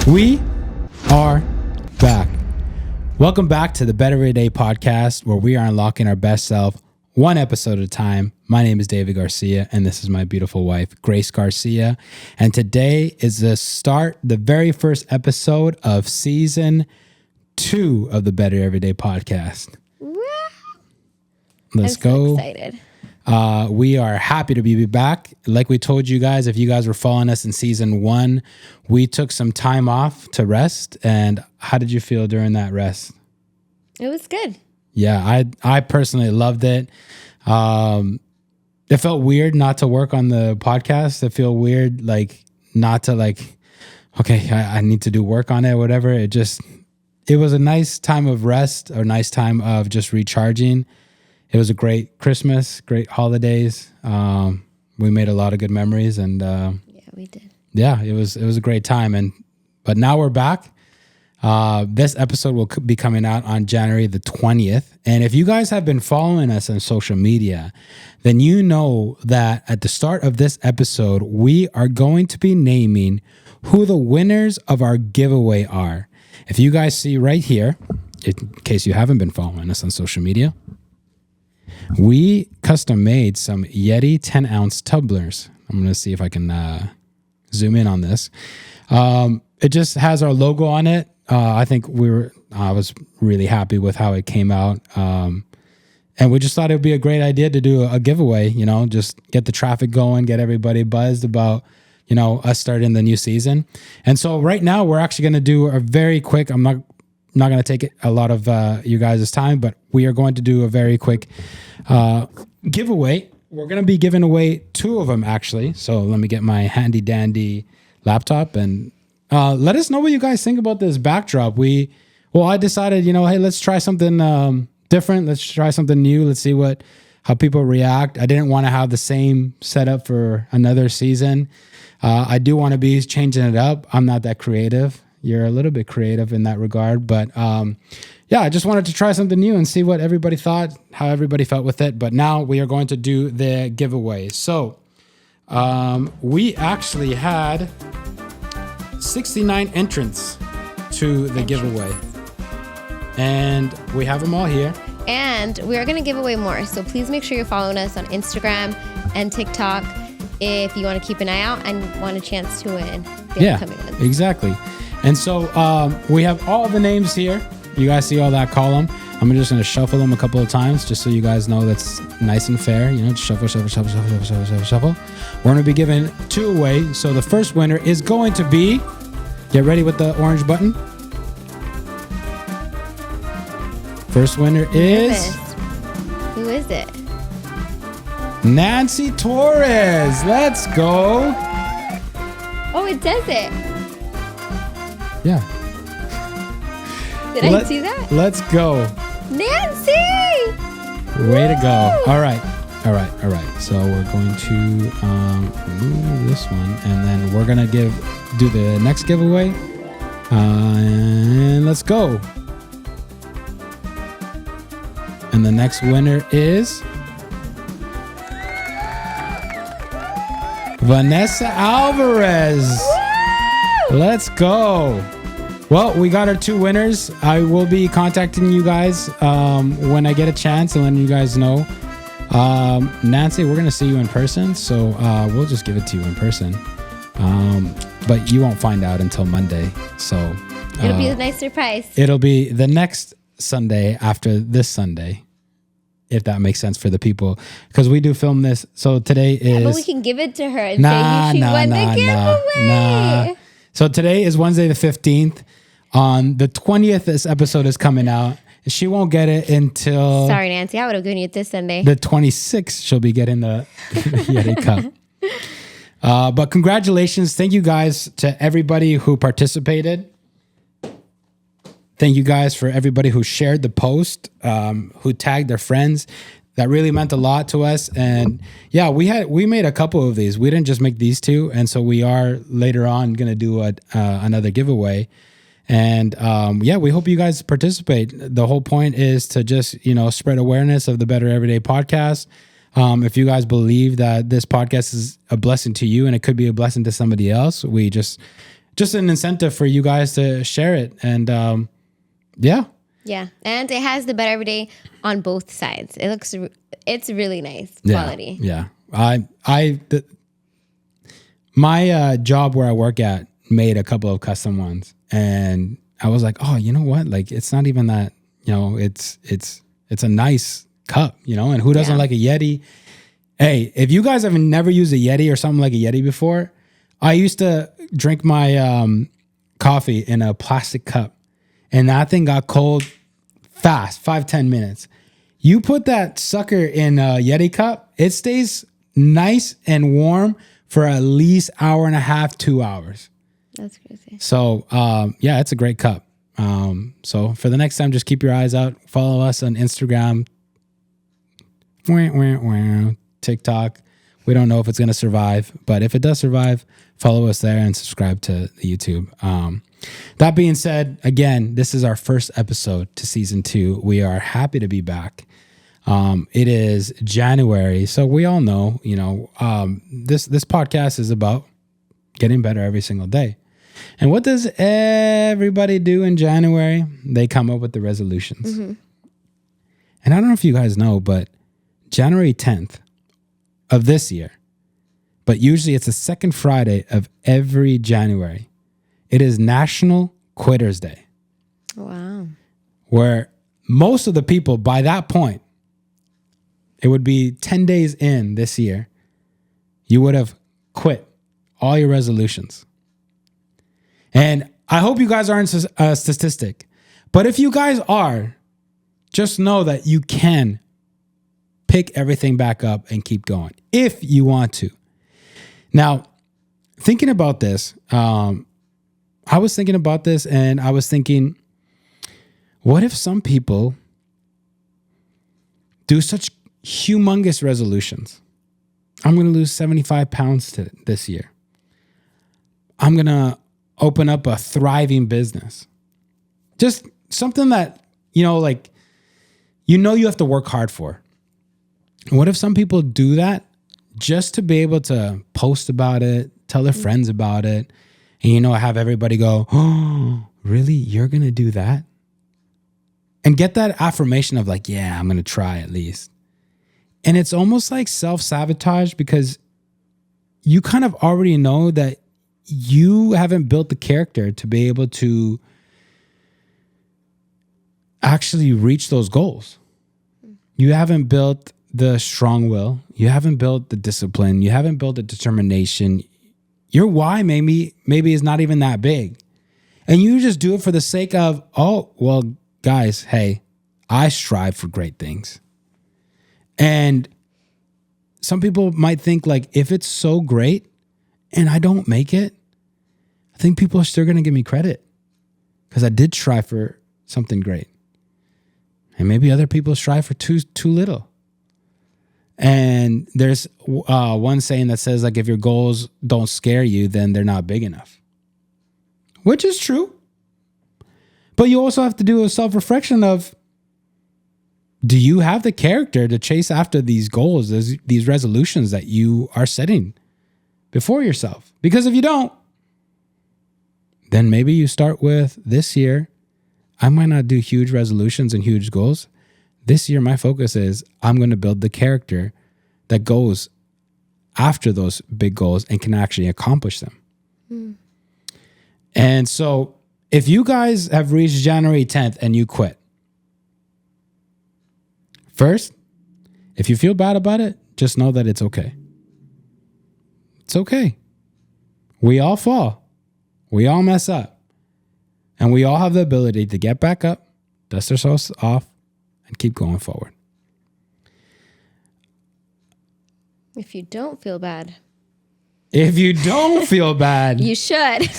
We are back. Welcome back to the Better Every Day podcast, where we are unlocking our best self one episode at a time. My name is David Garcia, and this is my beautiful wife, Grace Garcia. And today is the very first episode of season 2 of the Better Every Day podcast. Let's go. So excited. We are happy to be back. Like we told you guys, if you guys were following us in season 1, we took some time off to rest. And how did you feel during that rest? It was good. Yeah, I personally loved it. It felt weird not to work on the podcast. It felt weird, not to okay, I need to do work on it or whatever. It was a nice time of rest, or nice time of just recharging. It was a great Christmas, great holidays. We made a lot of good memories, and yeah, we did. Yeah, it was a great time. But now we're back. This episode will be coming out on January the 20th. And if you guys have been following us on social media, then you know that at the start of this episode, we are going to be naming who the winners of our giveaway are. If you guys see right here, in case you haven't been following us on social media, we custom made some Yeti 10-ounce tumblers. I'm going to see if I can zoom in on this. It just has our logo on it. I think I was really happy with how it came out. And we just thought it would be a great idea to do a giveaway, just get the traffic going, get everybody buzzed about, us starting the new season. And so right now we're actually going to do a very quick, I'm not going to take a lot of you guys' time, but we are going to do a very quick giveaway. We're going to be giving away 2 of them, actually. So let me get my handy dandy laptop and let us know what you guys think about this backdrop. I decided, hey, let's try something different. Let's try something new. Let's see how people react. I didn't want to have the same setup for another season. I do want to be changing it up. I'm not that creative. You're a little bit creative in that regard, but I just wanted to try something new and see what everybody thought, how everybody felt with it. But now we are going to do the giveaway. So we actually had 69 entrants to the giveaway, and we have them all here. And we are going to give away more. So please make sure you're following us on Instagram and TikTok if you want to keep an eye out and want a chance to win the upcoming ones. Exactly. And so we have all the names here. You guys see all that column? I'm just going to shuffle them a couple of times just so you guys know that's nice and fair. Shuffle. We're going to be giving 2 away. So the first winner is going to be, get ready with the orange button. First winner is... Who is it? Nancy Torres. Let's go. Oh, it does it. Yeah. Did I see that? Let's go. Nancy! Way to go. All right. So we're going to remove this one, and then we're going to do the next giveaway. And let's go. And the next winner is Vanessa Alvarez. Woo! Let's go. Well, we got our 2 winners. I will be contacting you guys when I get a chance and letting you guys know. Nancy, we're going to see you in person, so we'll just give it to you in person. But you won't find out until Monday. So it'll be a nice surprise. It'll be the next Sunday after this Sunday, if that makes sense for the people, because we do film this. So today is... Yeah, but we can give it to her and say she won the giveaway. So today is Wednesday the 15th. On the 20th, this episode is coming out. She won't get it until... Sorry, Nancy. I would have given you it this Sunday. The 26th, she'll be getting the Yeti Cup. But congratulations. Thank you guys to everybody who participated. Thank you guys for everybody who shared the post, who tagged their friends. That really meant a lot to us. And yeah, we made a couple of these. We didn't just make these 2. And so we are later on going to do another giveaway. And we hope you guys participate. The whole point is to just, spread awareness of the Better Everyday podcast. If you guys believe that this podcast is a blessing to you and it could be a blessing to somebody else, we just just an incentive for you guys to share it. And yeah. Yeah. And it has the better every day on both sides. It's really nice Yeah. quality. Yeah. My job where I work at made a couple of custom ones, and I was like, oh, you know what? Like, it's not even that, it's a nice cup, and who doesn't like a Yeti? Hey, if you guys have never used a Yeti or something like a Yeti before, I used to drink my coffee in a plastic cup, and that thing got cold fast, 5-10 minutes. You put that sucker in a Yeti cup, it stays nice and warm for at least hour and a half, 2 hours. That's crazy. So, yeah, it's a great cup. So for the next time, just keep your eyes out. Follow us on Instagram, TikTok. We don't know if it's going to survive, but if it does survive, follow us there and subscribe to the YouTube. That being said, again, this is our first episode to season 2. We are happy to be back. It is January, so we all know, this podcast is about getting better every single day. And what does everybody do in January? They come up with the resolutions. Mm-hmm. And I don't know if you guys know, but January 10th of this year, but usually it's the second Friday of every January, it is National Quitters Day. Wow. Where most of the people by that point, it would be 10 days in this year, you would have quit all your resolutions. And I hope you guys aren't a statistic. But if you guys are, just know that you can pick everything back up and keep going if you want to. Now, thinking about this, I was thinking about this and I was thinking, what if some people do such humongous resolutions? I'm going to lose 75 pounds this year. I'm going to open up a thriving business. Just something that, you have to work hard for. What if some people do that just to be able to post about it, tell their friends about it, and, have everybody go, oh, really? You're going to do that? And get that affirmation of like, yeah, I'm going to try at least. And it's almost like self-sabotage because you kind of already know that you haven't built the character to be able to actually reach those goals. You haven't built the strong will. You haven't built the discipline. You haven't built the determination. Your why maybe is not even that big. And you just do it for the sake of, oh, well, guys, hey, I strive for great things. And some people might think like, if it's so great and I don't make it, I think people are still going to give me credit because I did strive for something great. And maybe other people strive for too little. And there's one saying that says like, if your goals don't scare you, then they're not big enough, which is true. But you also have to do a self-reflection of, do you have the character to chase after these goals, these resolutions that you are setting before yourself? Because if you don't, then maybe you start with this year, I might not do huge resolutions and huge goals. This year, my focus is I'm going to build the character that goes after those big goals and can actually accomplish them. Mm. And so if you guys have reached January 10th and you quit, first, if you feel bad about it, just know that it's okay. It's okay. We all fall. We all mess up. And we all have the ability to get back up, dust ourselves off, and keep going forward. If you don't feel bad. If you don't feel bad. You should.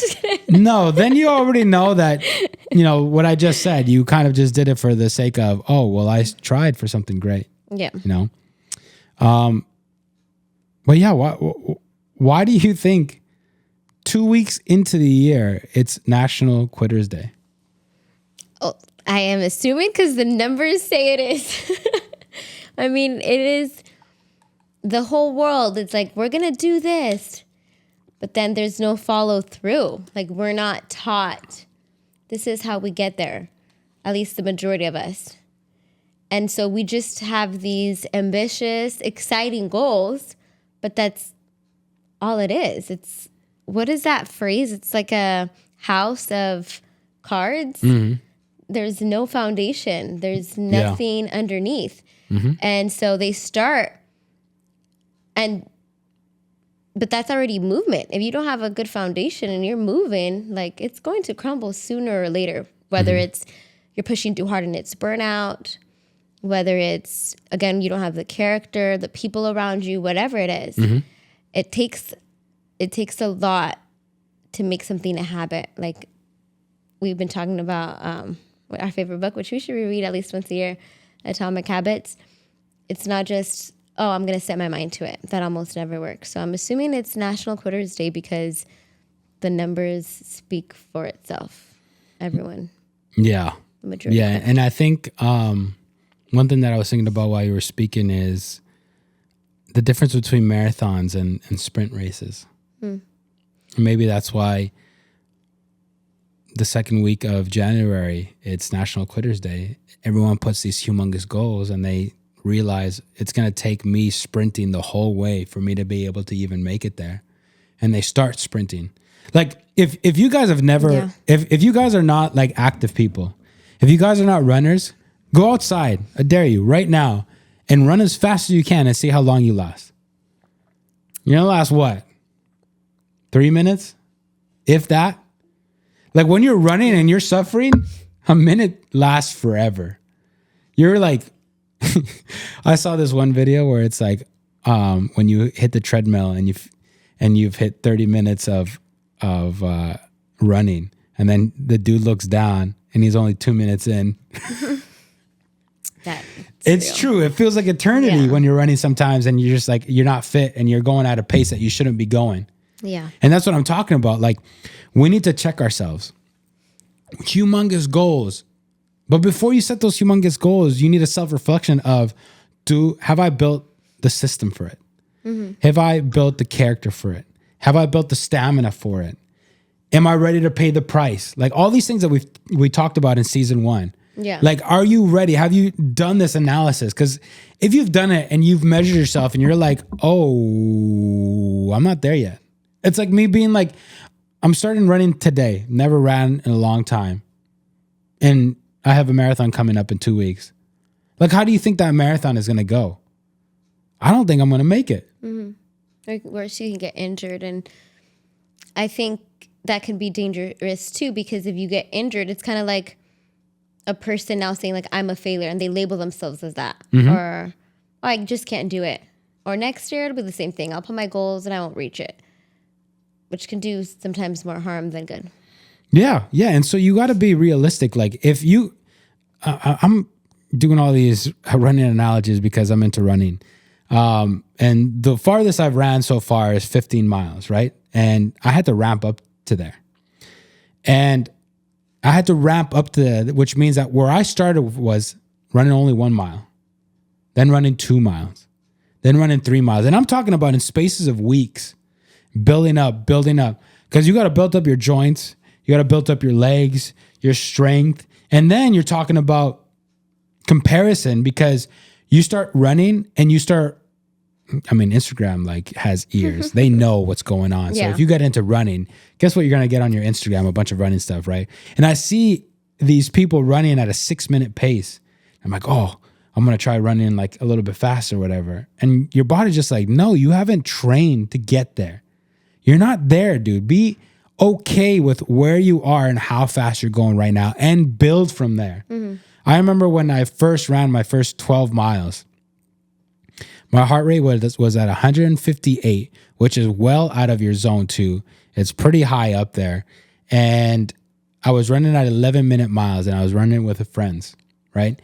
No, then you already know that, what I just said, you kind of just did it for the sake of, oh, well, I tried for something great. Yeah. But yeah, why do you think 2 weeks into the year, it's National Quitters Day? Oh, I am assuming because the numbers say it is. I mean, it is the whole world. It's like, we're going to do this. but then there's no follow through. Like, we're not taught this is how we get there, at least the majority of us. And so we just have these ambitious, exciting goals, but that's all it is. It's, what is that phrase? It's like a house of cards. There's no foundation. There's nothing underneath. And so they start, but that's already movement. If you don't have a good foundation and you're moving, like, it's going to crumble sooner or later, whether it's you're pushing too hard and it's burnout, whether it's, again, you don't have the character, the people around you, whatever it is. It takes a lot to make something a habit. Like, we've been talking about our favorite book, which we should reread at least once a year, Atomic Habits. It's not just, oh, I'm going to set my mind to it. That almost never works. So I'm assuming it's National Quitters Day because the numbers speak for itself. Everyone. Yeah. The majority. Yeah. And I think one thing that I was thinking about while you were speaking is the difference between marathons and sprint races. Maybe that's why the second week of January, it's National Quitters Day. Everyone puts these humongous goals and they realize it's going to take me sprinting the whole way for me to be able to even make it there. And they start sprinting. Like, if you guys have never, if you guys are not like active people, if you guys are not runners, go outside. I dare you right now and run as fast as you can and see how long you last. You're going to last what? 3 minutes? If that? Like, when you're running and you're suffering, a minute lasts forever. You're like, I saw this one video where it's like, when you hit the treadmill and you've hit 30 minutes of running, and then the dude looks down and he's only 2 minutes in. It's true. It feels like eternity when you're running sometimes, and you're just like, you're not fit and you're going at a pace that you shouldn't be going. Yeah. And that's what I'm talking about. Like, we need to check ourselves. Humongous goals. But before you set those humongous goals, you need a self-reflection of, have I built the system for it? Have I built the character for it? Have I built the stamina for it? Am I ready to pay the price? Like, all these things that we talked about in season 1. Yeah. Like, are you ready? Have you done this analysis? Because if you've done it and you've measured yourself and you're like, oh, I'm not there yet. It's like me being like, I'm starting running today. Never ran in a long time. And I have a marathon coming up in 2 weeks. Like, how do you think that marathon is going to go? I don't think I'm going to make it. Or worse, you can get injured. And I think that can be dangerous too, because if you get injured, it's kind of like a person now saying, like, I'm a failure, and they label themselves as that. Or, oh, I just can't do it. Or next year, it'll be the same thing. I'll put my goals and I won't reach it, which can do sometimes more harm than good. Yeah. And so you got to be realistic. Like, if you, I'm doing all these running analogies because I'm into running. And the farthest I've ran so far is 15 miles, right? And I had to ramp up to there. And I had to ramp up to, which means that where I started was running only 1 mile, then running 2 miles, then running 3 miles. And I'm talking about in spaces of weeks, building up, because you got to build up your joints. You got to build up your legs, your strength. And then you're talking about comparison, because you start running and Instagram like has ears. They know what's going on. So if you get into running, guess what you're going to get on your Instagram? A bunch of running stuff, right? And I see these people running at a 6-minute pace. I'm like, oh, I'm going to try running like a little bit faster or whatever. And your body's just like, no, you haven't trained to get there. You're not there, dude. Be okay with where you are and how fast you're going right now, and build from there. I remember when I first ran my first 12 miles, my heart rate was at 158, which is well out of your zone 2. It's pretty high up there. And I was running at 11-minute miles, and I was running with friends, right?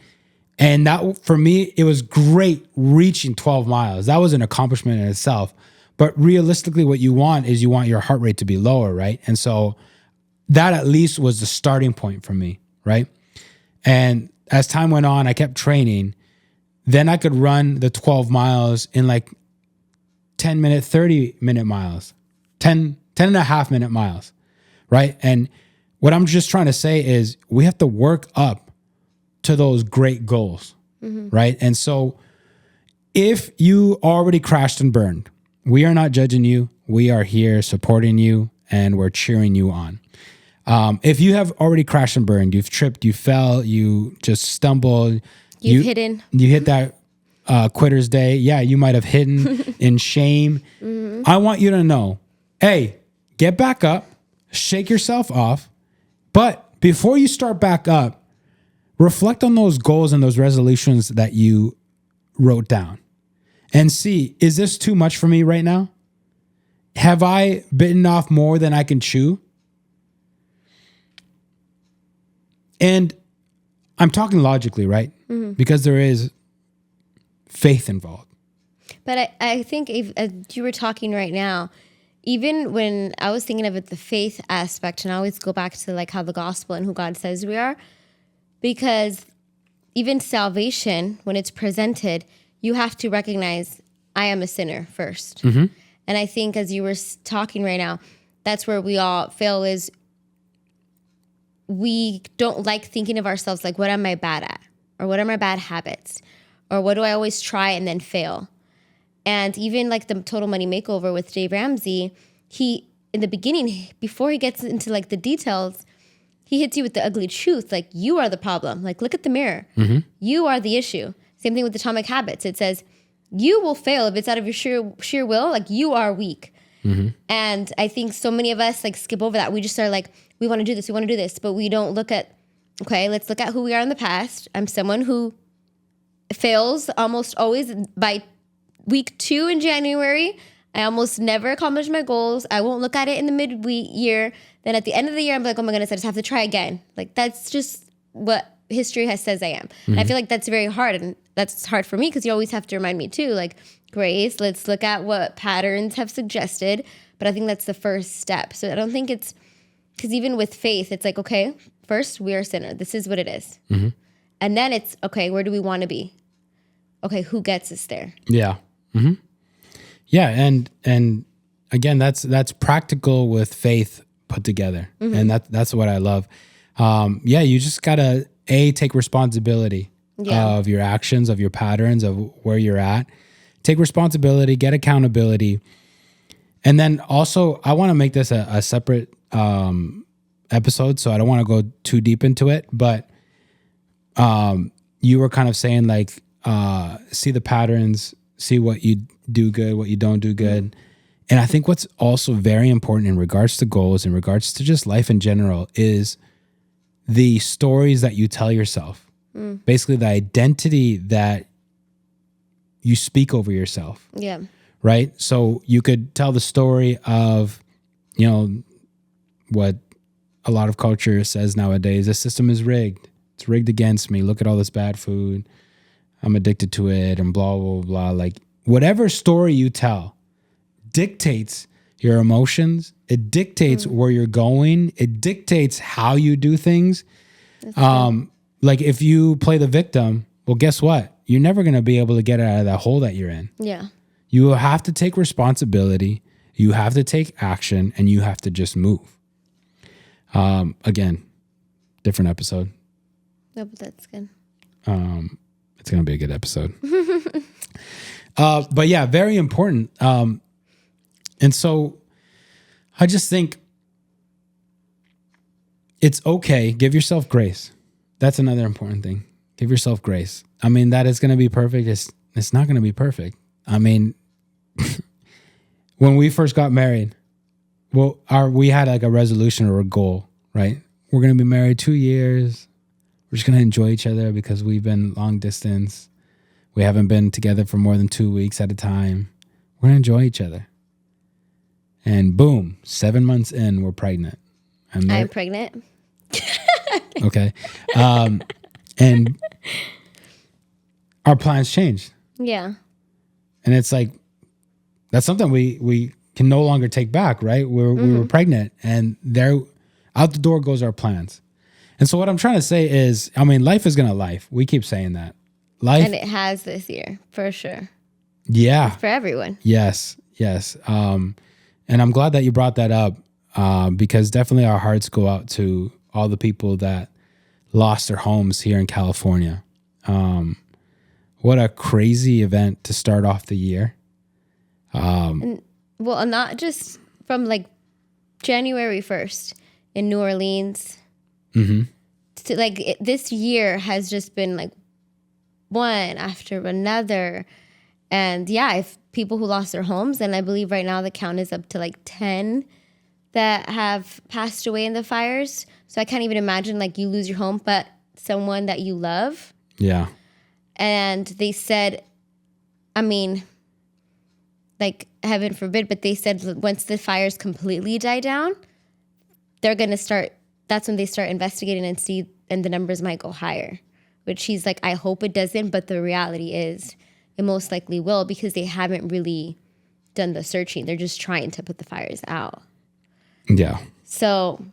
And that, for me, it was great reaching 12 miles. That was an accomplishment in itself. But realistically, what you want is your heart rate to be lower, right? And so that at least was the starting point for me, right? And as time went on, I kept training. Then I could run the 12 miles in like 10-minute, 30-minute miles, 10 10.5 minute miles, right? And what I'm just trying to say is we have to work up to those great goals, right? And so if you already crashed and burned, we are not judging you. We are here supporting you and we're cheering you on. If you have already crashed and burned, you've tripped, you fell, you just stumbled. You hit that quitter's day. Yeah, you might have hidden in shame. I want you to know, hey, get back up, shake yourself off. But before you start back up, reflect on those goals and those resolutions that you wrote down and see, is this too much for me right now? Have I bitten off more than I can chew? And I'm talking logically, right? Because there is faith involved. But I think if you were talking right now, even when I was thinking of it, the faith aspect, and I always go back to like how the gospel and who God says we are, because even salvation, when it's presented, you have to recognize I am a sinner first. And I think as you were talking right now, that's where we all fail is we don't like thinking of ourselves like, what am I bad at? Or what are my bad habits? Or what do I always try and then fail? And even like the Total Money Makeover with Dave Ramsey, he, in the beginning, before he gets into like the details, he hits you with the ugly truth. Like, you are the problem. Like, look at the mirror. You are the issue. Same thing with Atomic Habits. It says, you will fail if it's out of your sheer will. Like, you are weak. And I think so many of us like skip over that. We just are like, we want to do this. We want to do this. But we don't look at, okay, let's look at who we are in the past. I'm someone who fails almost always by week 2 in January. I almost never accomplish my goals. I won't look at it in the mid-week year. Then at the end of the year, I'm like, oh my goodness, I just have to try again. Like, that's just what history says I am. And I feel like that's very hard. And that's hard for me because you always have to remind me too, like, Grace, let's look at what patterns have suggested. But I think that's the first step. So I don't think it's, because even with faith, it's like, okay, first, we are a sinner. This is what it is. And then it's, okay, where do we want to be? Okay, who gets us there? Yeah. Yeah, and again, that's practical with faith put together, and that's what I love. Yeah, you just gotta take responsibility of your actions, of your patterns, of where you're at. Take responsibility, get accountability, and then also I want to make this a separate episode, so I don't want to go too deep into it. But you were kind of saying like, see the patterns, see what you do good, what you don't do good. And I think what's also very important in regards to goals, in regards to just life in general, is the stories that you tell yourself. Basically the identity that you speak over yourself. Yeah. Right? So you could tell the story of, you know, what a lot of culture says nowadays, the system is rigged. It's rigged against me. Look at all this bad food. I'm addicted to it and blah, blah, blah. Like, whatever story you tell dictates your emotions. It dictates where you're going. It dictates how you do things. Like if you play the victim, well, guess what? You're never going to be able to get out of that hole that you're in. Yeah. You have to take responsibility. You have to take action, and you have to just move. Again, different episode. No, but that's good. It's going to be a good episode. But yeah, very important. And so I just think it's okay. Give yourself grace. That's another important thing. Give yourself grace. I mean, that is going to be perfect. It's not going to be perfect. I mean, when we first got married, well, we had like a resolution or a goal, right? We're going to be married 2 years. We're just going to enjoy each other because we've been long distance. We haven't been together for more than 2 weeks at a time. We're going to enjoy each other. And boom, 7 months in, we're pregnant. I'm pregnant. Okay. And our plans changed. Yeah. And it's like, that's something we can no longer take back, right? We were pregnant, and there, out the door goes our plans. And so what I'm trying to say is, I mean, life is going to life. We keep saying that. Life. And it has this year, for sure. Yeah. It's for everyone. Yes. And I'm glad that you brought that up, because definitely our hearts go out to all the people that lost their homes here in California. What a crazy event to start off the year. And well, not just from like January 1st in New Orleans. To like this year has just been like one after another. And yeah, if people who lost their homes, and I believe right now the count is up to like 10 that have passed away in the fires. So I can't even imagine like you lose your home, but someone that you love. Yeah. And they said, I mean, like heaven forbid, but they said once the fires completely die down, they're going to start, that's when they start investigating and see, and the numbers might go higher, which he's like, I hope it doesn't. But the reality is it most likely will, because they haven't really done the searching. They're just trying to put the fires out. Yeah. So,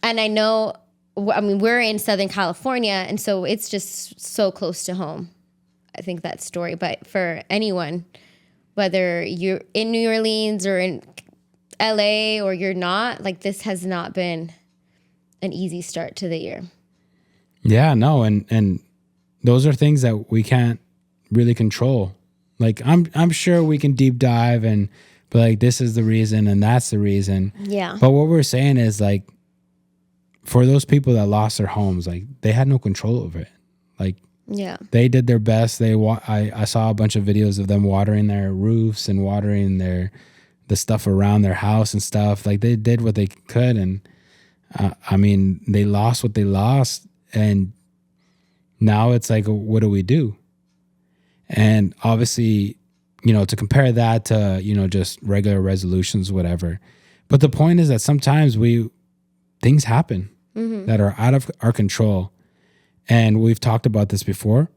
and I know, I mean, we're in Southern California, and so it's just so close to home. I think that story. But for anyone, whether you're in New Orleans or in LA or you're not, like this has not been an easy start to the year. Yeah, no, and those are things that we can't really control. Like I'm sure we can deep dive and be like, this is the reason and that's the reason. Yeah. But what we're saying is like, for those people that lost their homes, like they had no control over it. Like, yeah, they did their best. I saw a bunch of videos of them watering their roofs and watering the stuff around their house and stuff. Like they did what they could, and I mean, they lost what they lost, and now it's like, what do we do? And obviously, to compare that to just regular resolutions, whatever. But the point is that sometimes things happen that are out of our control. And we've talked about this before,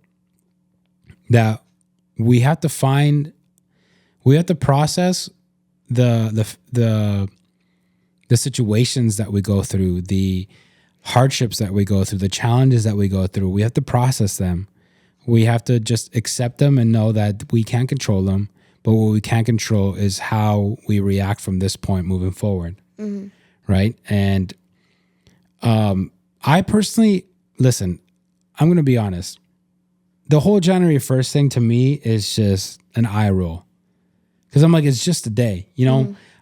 that we have to process the situations that we go through, the hardships that we go through, the challenges that we go through. We have to process them. We have to just accept them and know that we can't control them. But what we can control is how we react from this point moving forward. Right? And I personally, listen, I'm going to be honest. The whole January 1st thing to me is just an eye roll. Because I'm like, it's just a day.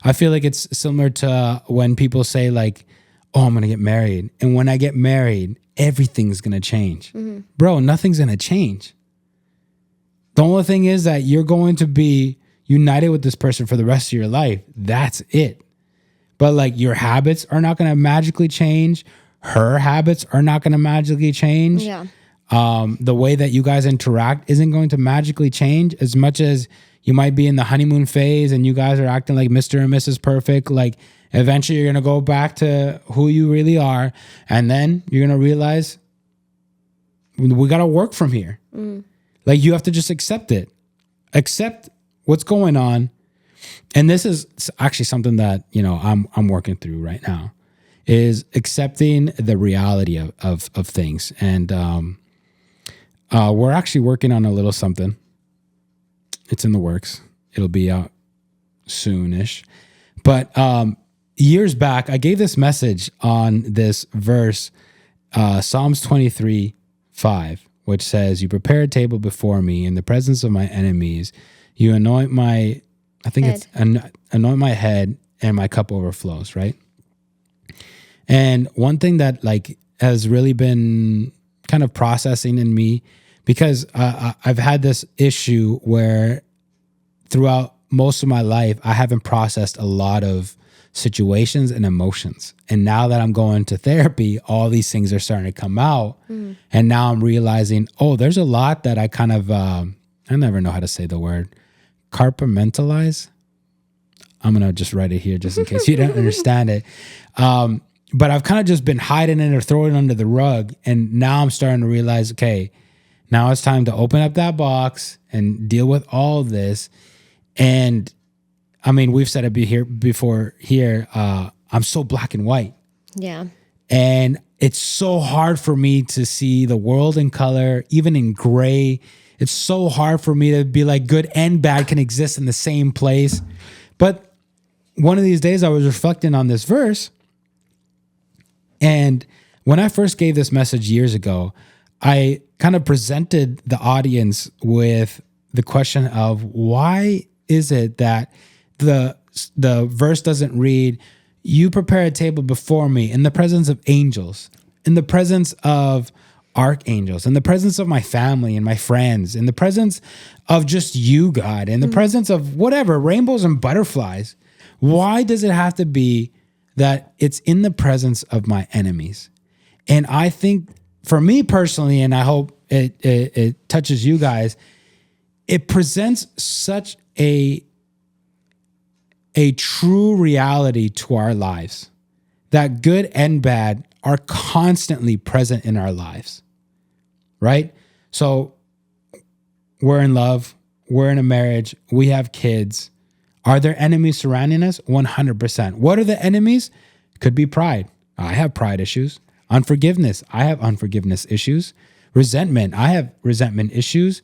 I feel like it's similar to when people say like, oh, I'm going to get married. And when I get married, everything's going to change. Bro, nothing's going to change. The only thing is that you're going to be united with this person for the rest of your life. That's it. But like your habits are not going to magically change. Her habits are not going to magically change. Yeah. The way that you guys interact isn't going to magically change. As much as you might be in the honeymoon phase and you guys are acting like Mr. and Mrs. Perfect, like eventually you're going to go back to who you really are. And then you're going to realize we got to work from here. Like you have to just accept it. Accept what's going on. And this is actually something that, I'm working through right now, is accepting the reality of things. And we're actually working on a little something. It's in the works. It'll be out soonish. But years back, I gave this message on this verse, Psalms 23:5, which says, "You prepare a table before me in the presence of my enemies. You anoint my, anoint my head, and my cup overflows," right? And one thing that like has really been kind of processing in me, because I've had this issue where throughout most of my life, I haven't processed a lot of situations and emotions. And now that I'm going to therapy, all these things are starting to come out. And now I'm realizing, there's a lot that I kind of, I never know how to say the word, compartmentalize. I'm going to just write it here just in case you don't understand it. But I've kind of just been hiding it or throwing it under the rug. And now I'm starting to realize, okay, now it's time to open up that box and deal with all of this. And I mean, we've said it before here. I'm so black and white. Yeah. And it's so hard for me to see the world in color, even in gray. It's so hard for me to be like good and bad can exist in the same place. But one of these days I was reflecting on this verse. And when I first gave this message years ago, I kind of presented the audience with the question of why is it that the verse doesn't read, you prepare a table before me in the presence of angels, in the presence of archangels, in the presence of my family and my friends, in the presence of just you, God, in the presence of whatever, rainbows and butterflies. Why does it have to be that it's in the presence of my enemies? And I think for me personally, and I hope it touches you guys, it presents such a true reality to our lives that good and bad are constantly present in our lives, right? So we're in love, we're in a marriage, we have kids. Are there enemies surrounding us? 100%. What are the enemies? Could be pride. I have pride issues. Unforgiveness. I have unforgiveness issues. Resentment. I have resentment issues.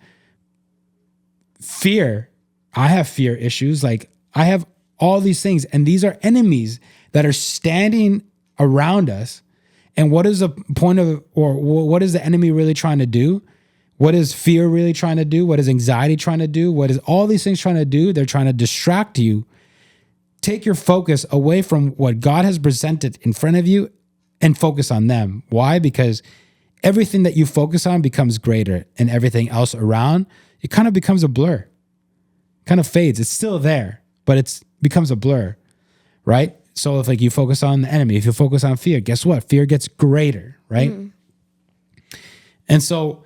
Fear. I have fear issues. Like I have all these things, and these are enemies that are standing around us. And what is the point of, or what is the enemy really trying to do? What is fear really trying to do? What is anxiety trying to do? What is all these things trying to do? They're trying to distract you, take your focus away from what God has presented in front of you and focus on them. Why? Because everything that you focus on becomes greater, and everything else around, it kind of becomes a blur, kind of fades. It's still there, but it becomes a blur, right? So if like you focus on the enemy, if you focus on fear, guess what? Fear gets greater, right? And so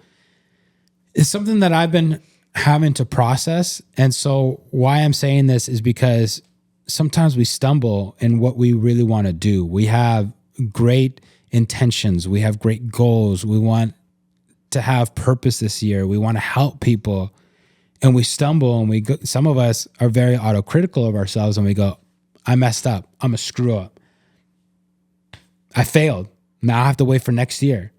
it's something that I've been having to process. And so why I'm saying this is because sometimes we stumble in what we really want to do. We have great intentions. We have great goals. We want to have purpose this year. We want to help people. And we stumble, and we go, some of us are very autocritical of ourselves, and we go, I messed up. I'm a screw up. I failed. Now I have to wait for next year.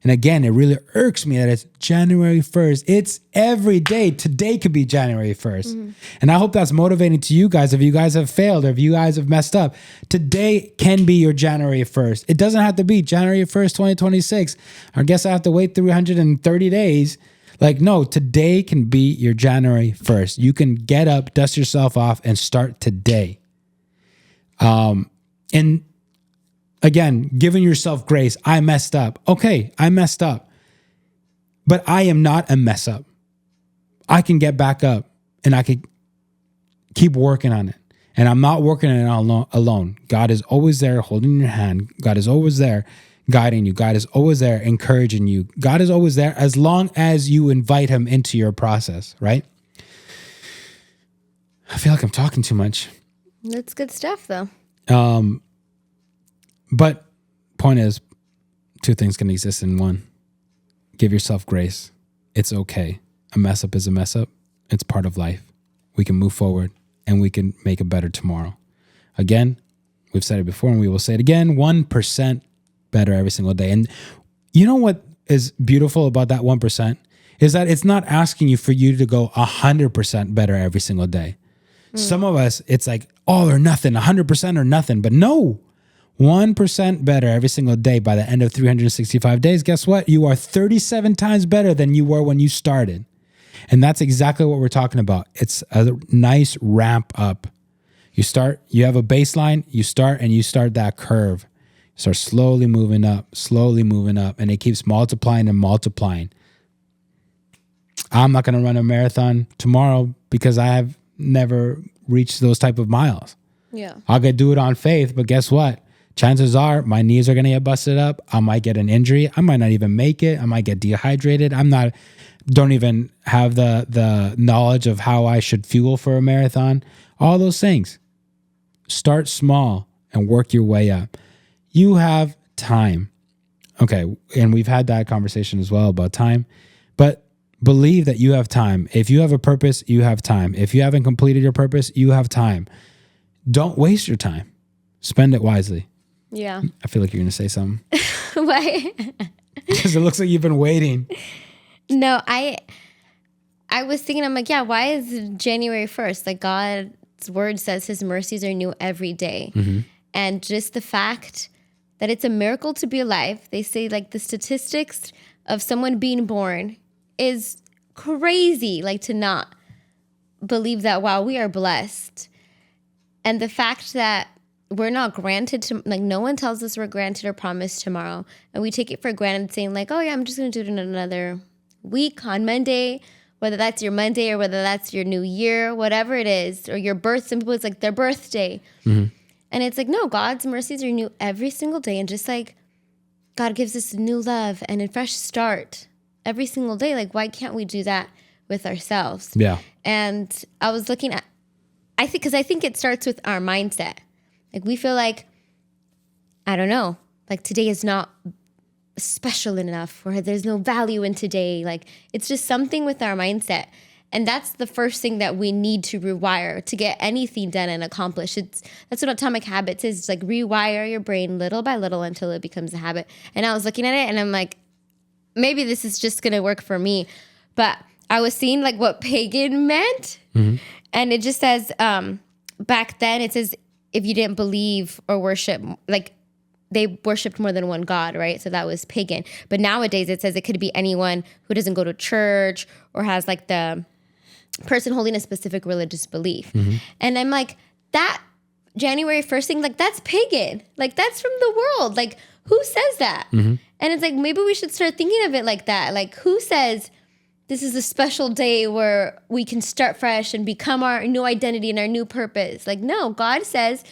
And again, it really irks me that it's January 1st. It's every day. Today could be January 1st. And I hope that's motivating to you guys. If you guys have failed or if you guys have messed up, today can be your January 1st. It doesn't have to be January 1st, 2026. I guess I have to wait 330 days. Like, no, today can be your January 1st. You can get up, dust yourself off, and start today. And again, giving yourself grace. I messed up. Okay, I messed up. But I am not a mess up. I can get back up, and I could keep working on it. And I'm not working on it alone. God is always there holding your hand. God is always there guiding you. God is always there encouraging you. God is always there as long as you invite him into your process, right? I feel like I'm talking too much. That's good stuff, though. But point is, two things can exist in one. Give yourself grace. It's okay. A mess up is a mess up. It's part of life. We can move forward, and we can make a better tomorrow. Again, we've said it before, and we will say it again, 1% better every single day. And you know what is beautiful about that 1% is that it's not asking you for you to go 100% better every single day. Some of us, it's like all or nothing, 100% or nothing. But no, 1% better every single day by the end of 365 days. Guess what? You are 37 times better than you were when you started. And that's exactly what we're talking about. It's a nice ramp up. You start, you have a baseline, you start that curve. Start slowly moving up, and it keeps multiplying and multiplying. I'm not going to run a marathon tomorrow because I have never reached those type of miles. Yeah. I'll go do it on faith, but guess what? Chances are my knees are going to get busted up. I might get an injury. I might not even make it. I might get dehydrated. Don't even have the knowledge of how I should fuel for a marathon. All those things. Start small and work your way up. You have time. Okay, and we've had that conversation as well about time, but believe that you have time. If you have a purpose, you have time. If you haven't completed your purpose, you have time. Don't waste your time. Spend it wisely. Yeah. I feel like you're going to say something. Why? Because it looks like you've been waiting. No, I was thinking, I'm like, yeah, why is January 1st? Like God God's word says his mercies are new every day. And just the fact that it's a miracle to be alive. They say like the statistics of someone being born is crazy, like to not believe that, wow, we are blessed. And the fact that we're not granted to, like, no one tells us we're granted or promised tomorrow. And we take it for granted saying like, oh yeah, I'm just going to do it in another week on Monday, whether that's your Monday or whether that's your new year, whatever it is, or your birth. Some people, it's like their birthday. And it's like, no, God's mercies are new every single day. And just like God gives us a new love and a fresh start every single day, like why can't we do that with ourselves? Yeah. And I was looking at, I think it starts with our mindset. Like we feel like, I don't know, like today is not special enough or there's no value in today. Like it's just something with our mindset. And that's the first thing that we need to rewire to get anything done and accomplished. That's what Atomic Habits is. It's like rewire your brain little by little until it becomes a habit. And I was looking at it and I'm like, maybe this is just going to work for me. But I was seeing like what pagan meant. And it just says, back then it says, if you didn't believe or worship, like they worshiped more than one God, right? So that was pagan. But nowadays it says it could be anyone who doesn't go to church or has like the person holding a specific religious belief. And I'm like, that January 1st thing, like that's pagan. Like that's from the world. Like who says that? And it's like, maybe we should start thinking of it like that. Like who says this is a special day where we can start fresh and become our new identity and our new purpose? Like, no, God says,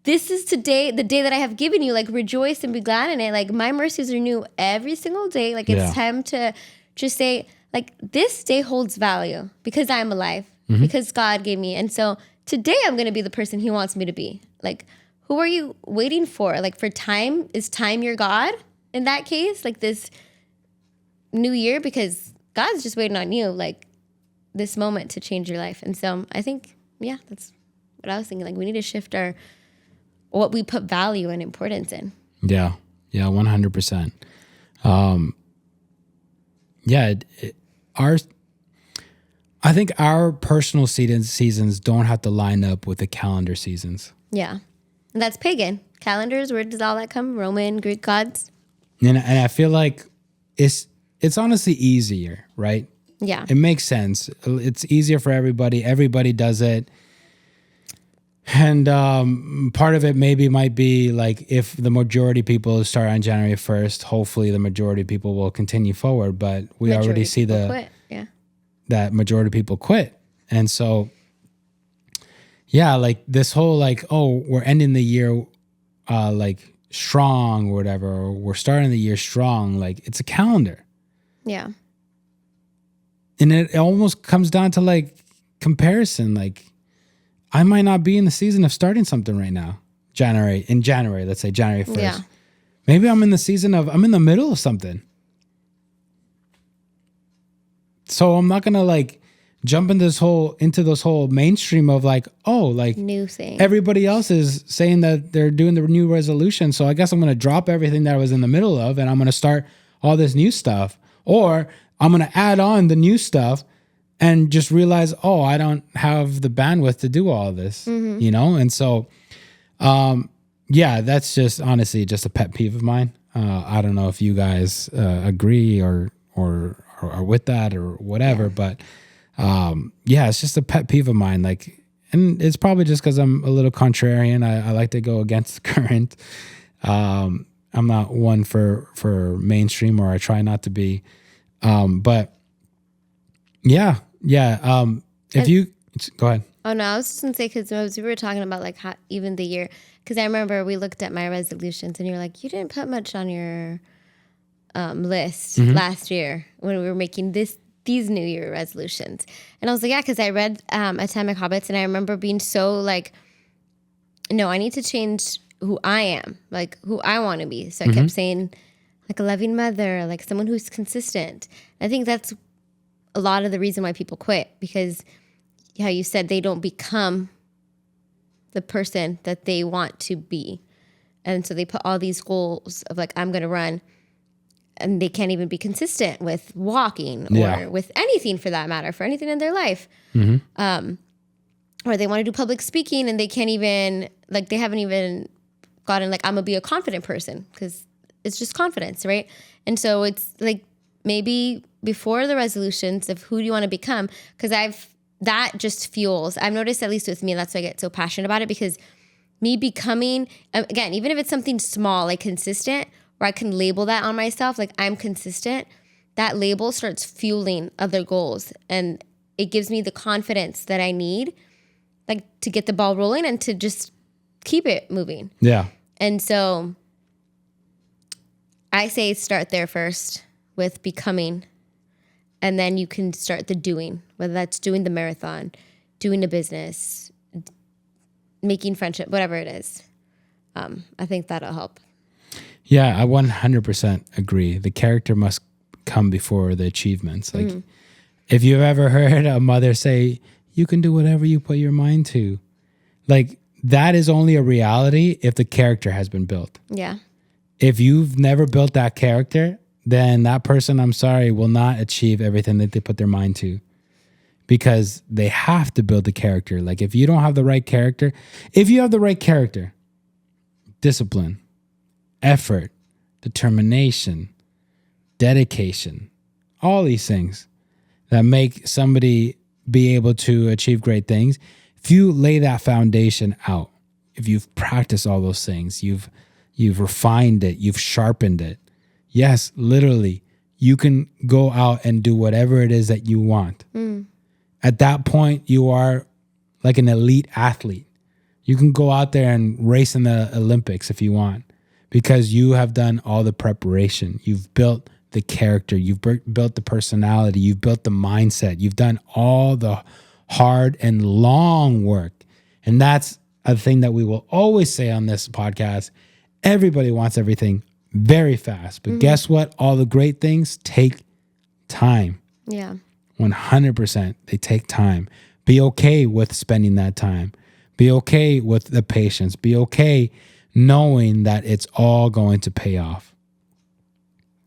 this is today, the day that I have given you, like rejoice and be glad in it. Like my mercies are new every single day. Like it's time to just say, like, this day holds value because I'm alive, because God gave me. And so today I'm going to be the person he wants me to be. Like, who are you waiting for? Like for time, is time your God in that case? Like this new year, because God's just waiting on you, like this moment to change your life. And so I think, yeah, that's what I was thinking. Like we need to shift what we put value and importance in. Yeah. Yeah. 100%. I think our personal seasons don't have to line up with the calendar seasons. Yeah. And that's pagan. Calendars, where does all that come? Roman, Greek gods? And I feel like it's honestly easier, right? Yeah. It makes sense. It's easier for everybody. Everybody does it. And part of it maybe might be like if the majority of people start on January 1st, hopefully the majority of people will continue forward. But we already see that majority of people quit. And so, yeah, like this whole like, oh, we're ending the year like strong or whatever, or we're starting the year strong. Like it's a calendar. Yeah. And it almost comes down to like comparison. Like I might not be in the season of starting something right now. In January, let's say January 1st. Yeah. Maybe I'm in the season of, I'm in the middle of something. So I'm not going to like jump into this whole mainstream of like, oh, like new thing. Everybody else is saying that they're doing the new resolution. So I guess I'm going to drop everything that I was in the middle of and I'm going to start all this new stuff. Or I'm going to add on the new stuff and just realize, oh, I don't have the bandwidth to do all of this, you know? And so, yeah, that's just honestly just a pet peeve of mine. I don't know if you guys agree or with that or whatever, but yeah, it's just a pet peeve of mine. Like, and it's probably just because I'm a little contrarian. I like to go against the current. I'm not one for mainstream, or I try not to be. But yeah. If you go ahead. Oh no, I was just gonna say, because we were talking about like how even the year, because I remember we looked at my resolutions and you're like, you didn't put much on your list last year when we were making these New Year resolutions. And I was like, yeah, because I read Atomic Habits and I remember being so like, no, I need to change who I am, like who I want to be. So I kept saying like a loving mother, like someone who's consistent. I think that's a lot of the reason why people quit, because how you said they don't become the person that they want to be. And so they put all these goals of like, I'm going to run, and they can't even be consistent with walking or with anything for that matter, for anything in their life. or they want to do public speaking and they can't even, like, they haven't even gotten, like, I'm gonna be a confident person, because it's just confidence, right? And so it's like, maybe before the resolutions of who do you want to become, because that just fuels. I've noticed, at least with me, that's why I get so passionate about it, because me becoming, again, even if it's something small, like consistent, where I can label that on myself, like I'm consistent, that label starts fueling other goals. And it gives me the confidence that I need, like, to get the ball rolling and to just keep it moving. Yeah. And so I say start there first with becoming, and then you can start the doing, whether that's doing the marathon, doing a business, making friendship, whatever it is. I think that'll help. Yeah, I 100% agree. The character must come before the achievements. Like, if you've ever heard a mother say, you can do whatever you put your mind to, like, that is only a reality if the character has been built. Yeah. If you've never built that character, then that person, I'm sorry, will not achieve everything that they put their mind to, because they have to build the character. Like, if you don't have the right character, if you have the right character, discipline, effort, determination, dedication, all these things that make somebody be able to achieve great things. If you lay that foundation out, if you've practiced all those things, you've refined it, you've sharpened it. Yes, literally, you can go out and do whatever it is that you want. At that point, you are like an elite athlete. You can go out there and race in the Olympics if you want, because you have done all the preparation. You've built the character. You've built the personality. You've built the mindset. You've done all the hard and long work. And that's a thing that we will always say on this podcast. Everybody wants everything very fast. But guess what? All the great things take time. Yeah. 100%. They take time. Be okay with spending that time. Be okay with the patience. Be okay knowing that it's all going to pay off.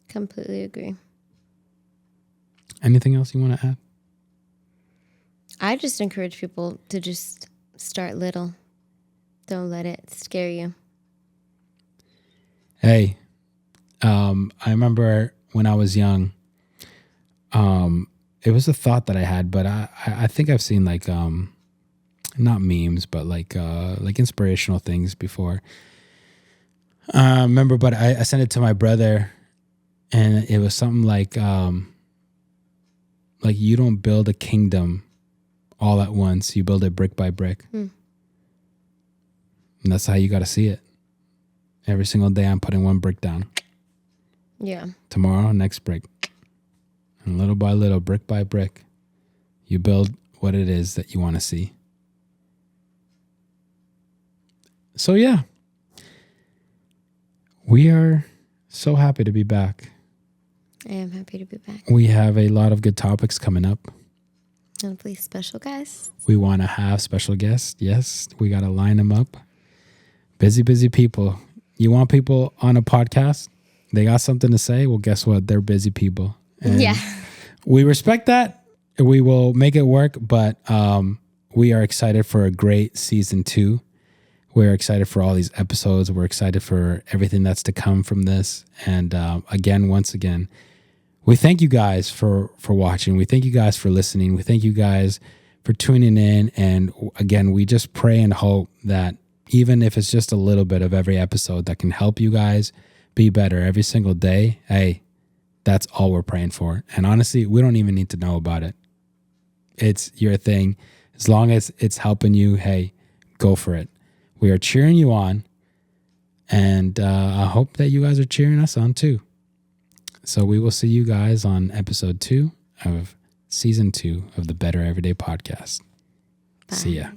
Completely agree. Anything else you want to add? I just encourage people to just start little. Don't let it scare you. Hey, I remember when I was young, it was a thought that I had, but I think I've seen like, not memes, but like inspirational things before. Remember, but I sent it to my brother, and it was something like you don't build a kingdom all at once. You build it brick by brick. And that's how you got to see it. Every single day I'm putting one brick down. Yeah. Tomorrow, next brick. And little by little, brick by brick, you build what it is that you want to see. So yeah, we are so happy to be back. I am happy to be back. We have a lot of good topics coming up. Hopefully special guests. We want to have special guests. Yes, we got to line them up. Busy people. You want people on a podcast? They got something to say? Well, guess what? They're busy people. And yeah. We respect that. We will make it work, but we are excited for a great season 2. We're excited for all these episodes. We're excited for everything that's to come from this. And once again, we thank you guys for watching. We thank you guys for listening. We thank you guys for tuning in. And again, we just pray and hope that even if it's just a little bit of every episode that can help you guys be better every single day, hey, that's all we're praying for. And honestly, we don't even need to know about it. It's your thing. As long as it's helping you, hey, go for it. We are cheering you on. And I hope that you guys are cheering us on too. So we will see you guys on episode 2 of season 2 of the Better Everyday Podcast. Bye. See ya.